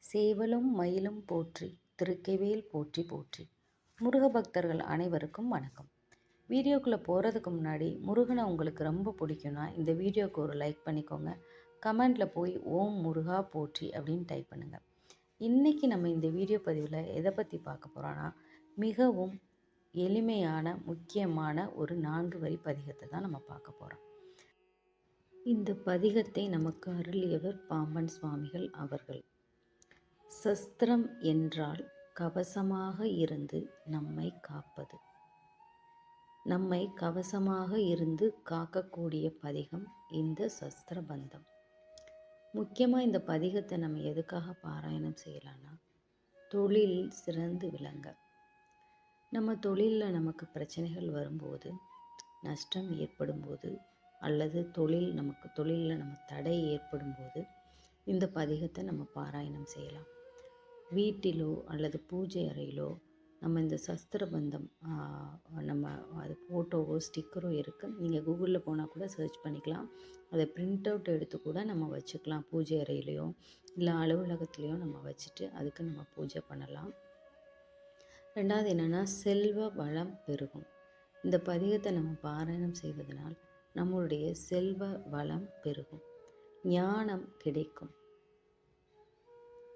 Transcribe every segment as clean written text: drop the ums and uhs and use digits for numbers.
சேவலும் மயிலும் போற்றி, திருக்கைவேல் போற்றி போற்றி. முருக பக்தர்கள் அனைவருக்கும் வணக்கம். வீடியோக்குள்ளே போகிறதுக்கு முன்னாடி முருகனை உங்களுக்கு ரொம்ப பிடிக்கும்னா இந்த வீடியோவுக்கு ஒரு லைக் பண்ணிக்கோங்க. கமெண்டில் போய் ஓம் முருகா போற்றி அப்படின்னு டைப் பண்ணுங்கள். இன்றைக்கி நம்ம இந்த வீடியோ பதிவில் எதை பற்றி பார்க்க போகிறோன்னா, மிகவும் எளிமையான முக்கியமான ஒரு 4 வரி பதிகத்தை தான் நம்ம பார்க்க போகிறோம். இந்த பதிகத்தை நமக்கு அருளியவர் பாம்பன் சுவாமிகள் அவர்கள். சஸ்திரம் என்றால் கவசமாக இருந்து நம்மை காப்பது. நம்மை கவசமாக இருந்து காக்கக்கூடிய பதிகம் இந்த சஸ்திர பந்தம். முக்கியமாக இந்த பதிகத்தை நம்ம எதுக்காக பாராயணம் செய்யலாம்னா, தொழிலில் சிறந்து விளங்க. நம்ம தொழிலில் நமக்கு பிரச்சனைகள் வரும்போது, நஷ்டம் ஏற்படும்போது, அல்லது தொழிலில் நம்ம தடை ஏற்படும்போது இந்த பதிகத்தை நம்ம பாராயணம் செய்யலாம். வீட்டிலோ அல்லது பூஜை அறையிலோ நம்ம இந்த சஸ்திர பந்தம் நம்ம அது ஃபோட்டோவோ ஸ்டிக்கரோ இருக்குது. நீங்கள் கூகுளில் போனால் கூட சர்ச் பண்ணிக்கலாம். அதை பிரிண்ட் அவுட் எடுத்து கூட நம்ம வச்சுக்கலாம். பூஜை அறையிலையோ இல்லை அலுவலகத்துலேயோ நம்ம வச்சுட்டு அதுக்கு நம்ம பூஜை பண்ணலாம். ரெண்டாவது என்னென்னா, செல்வ வளம் பெருகும். இந்த பதிகத்தை நம்ம பாராயணம் செய்வதனால் நம்மளுடைய செல்வ வளம் பெருகும், ஞானம் கிடைக்கும்,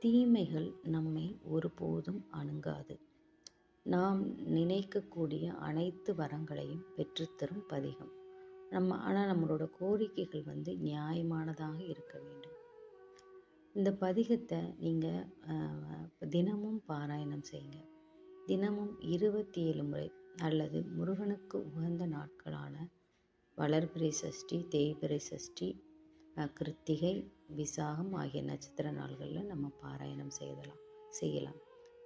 தீமைகள் நம்மை ஒருபோதும் அணுகாது. நாம் நினைக்கக்கூடிய அனைத்து வரங்களையும் பெற்றுத்தரும் பதிகம். ஆனால் நம்மளோட கோரிக்கைகள் நியாயமானதாக இருக்க வேண்டும். இந்த பதிகத்தை நீங்கள் தினமும் பாராயணம் செய்யுங்க. தினமும் 27 முறை அல்லது முருகனுக்கு உகந்த நாட்களான வளர்பிறை சஷ்டி, தேய்பிறை சஷ்டி, கிருத்திகை, விசாகம் ஆகிய நட்சத்திர நாள்களில் நம்ம பாராயணம் செய்யலாம்.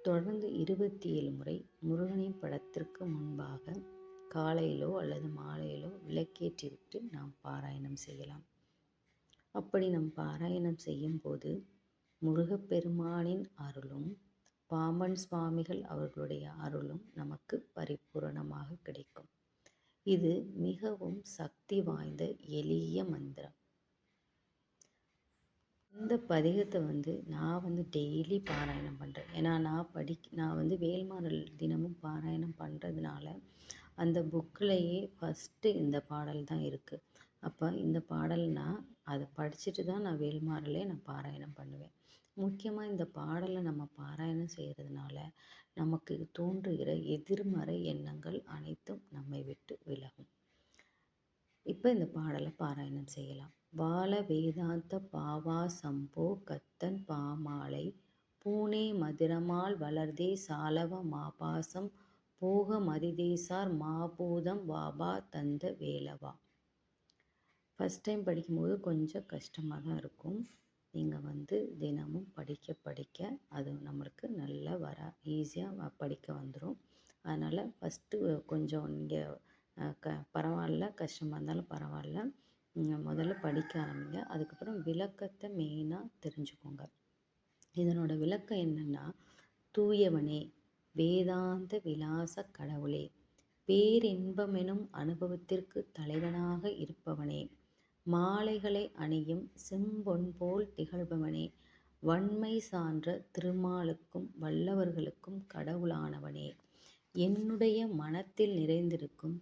தொடர்ந்து 27 முறை முருகனின் படத்திற்கு முன்பாக காலையிலோ அல்லது மாலையிலோ விளக்கேற்றி விட்டு நாம் பாராயணம் செய்யலாம். அப்படி நம் பாராயணம் செய்யும் போது முருகப்பெருமானின் அருளும் பாம்பன் சுவாமிகள் அவர்களுடைய அருளும் நமக்கு பரிபூரணமாக கிடைக்கும். இது மிகவும் சக்தி வாய்ந்த எளிய மந்திரம். இந்த பதிகத்தை நான் டெய்லி பாராயணம் பண்ணுறேன். ஏன்னா நான் வேல்மாறல் தினமும் பாராயணம் பண்ணுறதுனால அந்த புக்கிலேயே ஃபஸ்ட்டு இந்த பாடல் தான் இருக்குது. அப்போ இந்த பாடல் நான் அதை படிச்சுட்டு தான் நான் வேல்மாறலே நான் பாராயணம் பண்ணுவேன். முக்கியமாக இந்த பாடலை நம்ம பாராயணம் செய்கிறதுனால நமக்கு தோன்றுகிற எதிர்மறை எண்ணங்கள் அனைத்தும் நம்மை விட்டு விலகும். இப்போ இந்த பாடலை பாராயணம் செய்யலாம். வால வேதாந்த பாவா சம்போ கத்தன் பாமாலை பூனே மதுரமால் வளர்தே சாலவ மாபாசம் போக மதிதேசார் மாபூதம் வாபா தந்த வேலவா. ஃபஸ்ட் டைம் படிக்கும்போது கொஞ்சம் கஷ்டமாக தான் இருக்கும். நீங்கள் தினமும் படிக்க அது நம்மளுக்கு நல்லா ஈஸியாக படிக்க வந்துடும். அதனால் ஃபஸ்ட்டு கொஞ்சம் நீங்கள் பரவாயில்ல, கஷ்டமாக இருந்தாலும் பரவாயில்ல, முதல்ல படிக்க ஆரம்பிங்க. அதுக்கப்புறம் விளக்கத்தை மெயினாக தெரிஞ்சுக்கோங்க. இதனோட விளக்கம் என்னென்னா, தூயவனே, வேதாந்த விலாச கடவுளே, பேரின்பமெனும் அனுபவத்திற்கு தலைவனாக இருப்பவனே, மாலைகளை அணியும் செம்பொன் போல் திகழ்பவனே, வன்மை சான்ற திருமாலுக்கும் வல்லவர்களுக்கும் கடவுளானவனே, என்னுடைய மனத்தில் நிறைந்திருக்கும்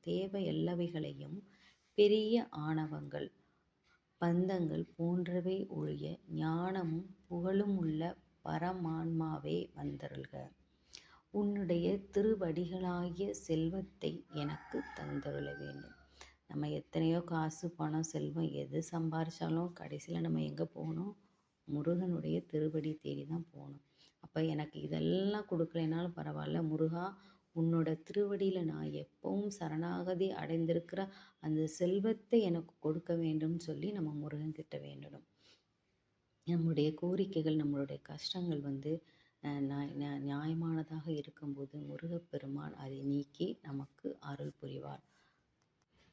தேவையல்லவைகளையும் பெரிய ஆணவங்கள் பந்தங்கள் போன்றவை ஒழிய ஞானமும் புகழும் உள்ள பரமான்மாவே வந்தருள்க. உன்னுடைய திருவடிகளாகிய செல்வத்தை எனக்கு தந்தருள வேண்டும். நம்ம எத்தனையோ காசு, பணம், செல்வம் எது சம்பாரித்தாலும் கடைசியில் நம்ம எங்கே போகணும்? முருகனுடைய திருவடி தேடி தான் போகணும். அப்போ எனக்கு இதெல்லாம் கொடுக்கலைனாலும் பரவாயில்ல, முருகா உன்னோட திருவடியில் நான் எப்பவும் சரணாகதி அடைந்திருக்கிற அந்த செல்வத்தை எனக்கு கொடுக்க வேண்டும்னு சொல்லி நம்ம முருகன்கிட்ட வேண்டணும். நம்முடைய கோரிக்கைகள், நம்மளுடைய கஷ்டங்கள் நியாயமானதாக இருக்கும்போது முருகப்பெருமான் அதை நீக்கி நமக்கு அருள் புரிவார்.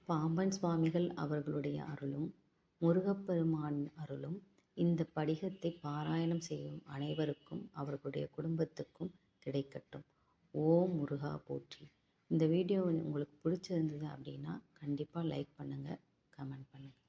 பாம்பன் சுவாமிகள் அவர்களுடைய அருளும் முருகப்பெருமான் அருளும் இந்த படிகத்தை பாராயணம் செய்யும் அனைவருக்கும் அவர்களுடைய குடும்பத்துக்கும் கிடைக்கட்டும். ஓம் முருகா போற்றி. இந்த வீடியோ உங்களுக்கு பிடிச்சிருந்தது அப்படின்னா கண்டிப்பாக லைக் பண்ணுங்கள், கமெண்ட் பண்ணுங்கள்.